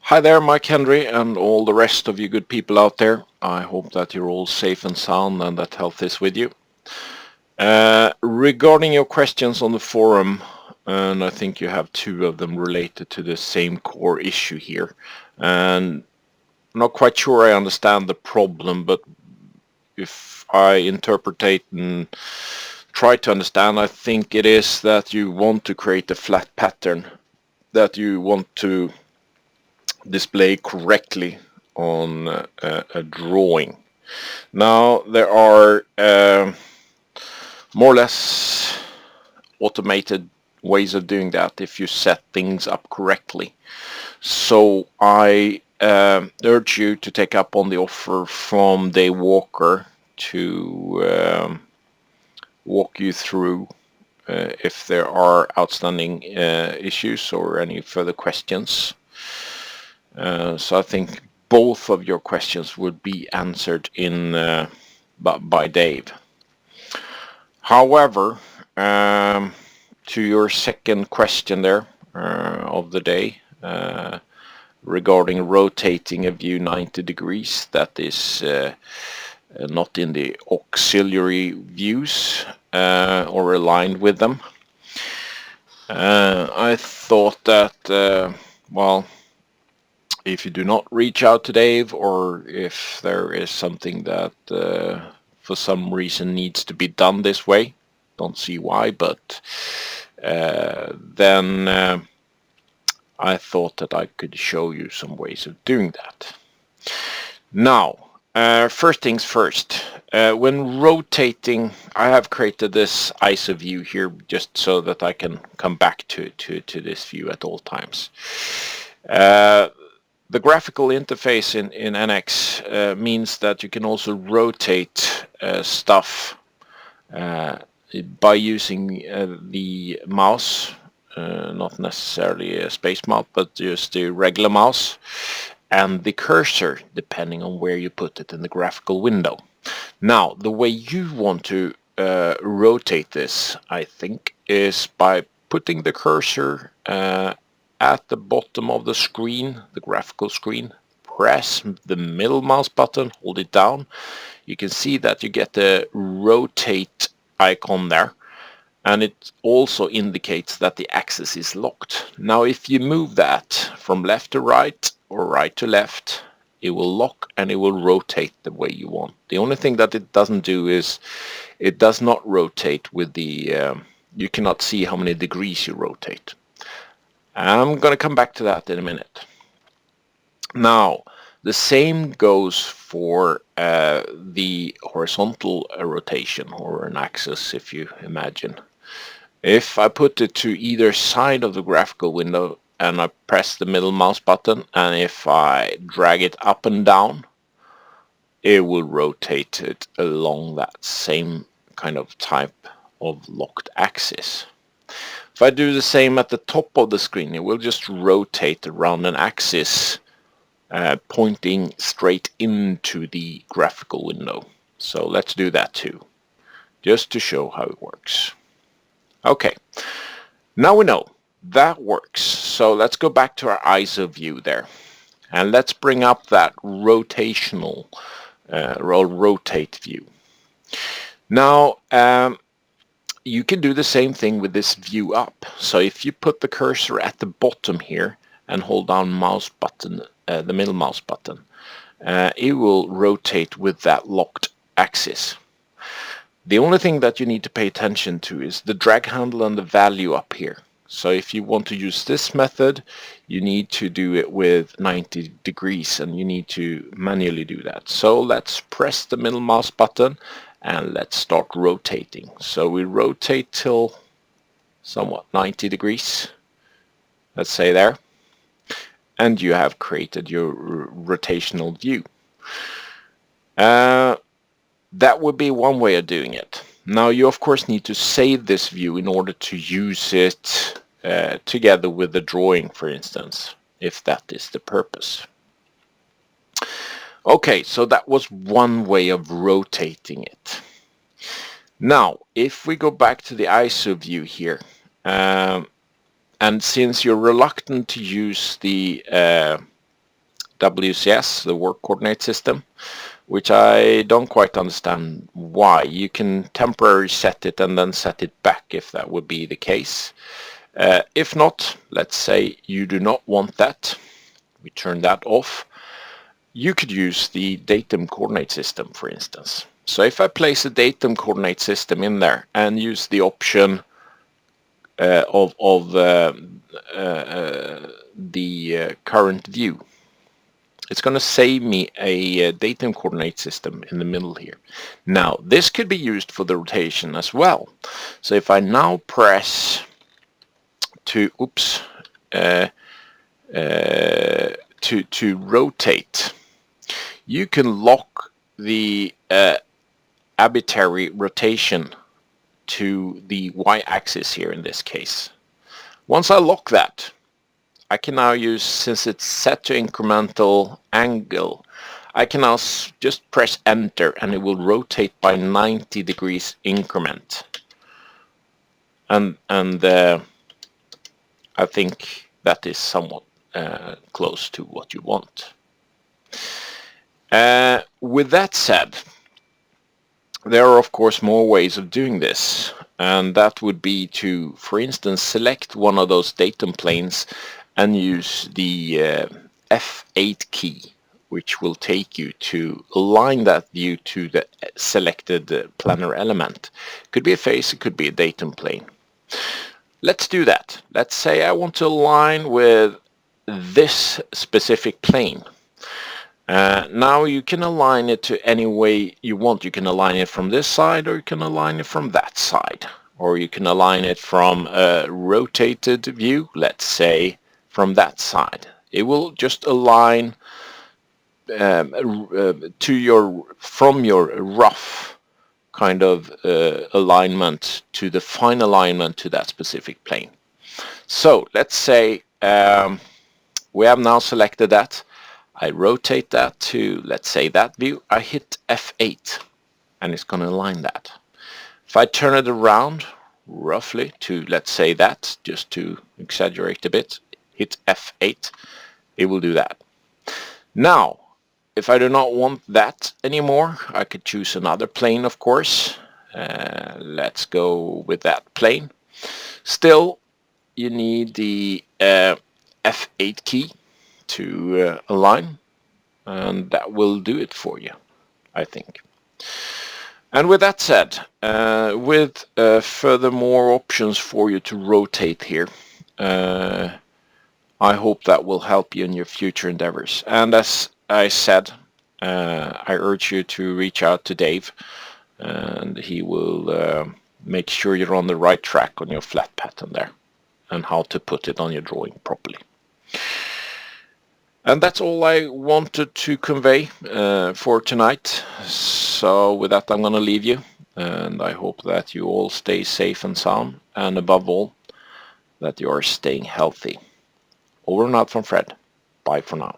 Hi there, Mike Henry, and all the rest of you good people out there. I hope that you're all safe and sound and that health is with you. Regarding your questions on the forum, and I think you have two of them related to the same core issue here. And I'm not quite sure I understand the problem, but if I interpretate and try to understand, I think it is that you want to create a flat pattern that you want to display correctly on a drawing. Now there are more or less automated ways of doing that if you set things up correctly. So I urge you to take up on the offer from Dave Walker to walk you through if there are outstanding issues or any further questions. So I think both of your questions would be answered by Dave. However, to your second question there of the day regarding rotating a view 90 degrees, that is not in the auxiliary views or aligned with them. I thought that, well, if you do not reach out to Dave, or if there is something that for some reason needs to be done this way, don't see why, but then I thought that I could show you some ways of doing that. Now, first things first, when rotating, I have created this ISO view here just so that I can come back to this view at all times. The graphical interface in NX means that you can also rotate stuff by using the mouse, not necessarily a space mouse, but just the regular mouse, and the cursor, depending on where you put it in the graphical window. Now, the way you want to rotate this, I think, is by putting the cursor at the bottom of the screen, the graphical screen. Press the middle mouse button, hold it down. You can see that you get the rotate icon there, and it also indicates that the axis is locked. Now if you move that from left to right or right to left, it will lock and it will rotate the way you want. The only thing that it doesn't do is it does not rotate with the you cannot see how many degrees you rotate. I'm going to come back to that in a minute. Now, the same goes for the horizontal rotation, or an axis, if you imagine. If I put it to either side of the graphical window and I press the middle mouse button, and if I drag it up and down, it will rotate it along that same kind of type of locked axis. If I do the same at the top of the screen, it will just rotate around an axis pointing straight into the graphical window. So let's do that too, just to show how it works. Okay, now we know that works. So let's go back to our ISO view there, and let's bring up that rotational rotate view. Now, you can do the same thing with this view up. So if you put the cursor at the bottom here and hold down mouse button, the middle mouse button, it will rotate with that locked axis. The only thing that you need to pay attention to is the drag handle and the value up here. So if you want to use this method, you need to do it with 90 degrees, and you need to manually do that. So let's press the middle mouse button and let's start rotating. So we rotate till somewhat 90 degrees, let's say there, and you have created your rotational view. That would be one way of doing it. Now you of course need to save this view in order to use it together with the drawing, for instance, if that is the purpose. Okay, so that was one way of rotating it. Now, if we go back to the ISO view here, and since you're reluctant to use the WCS, the work coordinate system, which I don't quite understand why. You can temporarily set it and then set it back if that would be the case. If not, let's say you do not want that, we turn that off. You could use the datum coordinate system, for instance. So if I place a datum coordinate system in there and use the option of the current view, it's going to save me a datum coordinate system in the middle here. Now this could be used for the rotation as well. So if I now press to to rotate, you can lock the arbitrary rotation to the y-axis here in this case. Once I lock that, I can now use, since it's set to incremental angle, I can now just press enter and it will rotate by 90 degrees increment. And I think that is somewhat close to what you want. With that said, there are of course more ways of doing this, and that would be to, for instance, select one of those datum planes and use the F8 key, which will take you to align that view to the selected planar element. Could be a face, it could be a datum plane. Let's do that. Let's say I want to align with this specific plane. Now you can align it to any way you want. You can align it from this side, or you can align it from that side, or you can align it from a rotated view, let's say from that side. It will just align from your rough kind of alignment to the fine alignment to that specific plane. So let's say we have now selected that. I rotate that to, let's say, that view. I hit F8 and it's going to align that. If I turn it around roughly to, let's say, that, just to exaggerate a bit, hit F8, it will do that. Now, if I do not want that anymore, I could choose another plane, of course. Let's go with that plane. Still, you need the F8 key to align, and that will do it for you, I think. And with that said, with further more options for you to rotate here, I hope that will help you in your future endeavors. And as I said, I urge you to reach out to Dave, and he will make sure you're on the right track on your flat pattern there and how to put it on your drawing properly. And that's all I wanted to convey for tonight. So with that, I'm going to leave you, and I hope that you all stay safe and sound, and above all, that you are staying healthy. Over and out from Fred. Bye for now.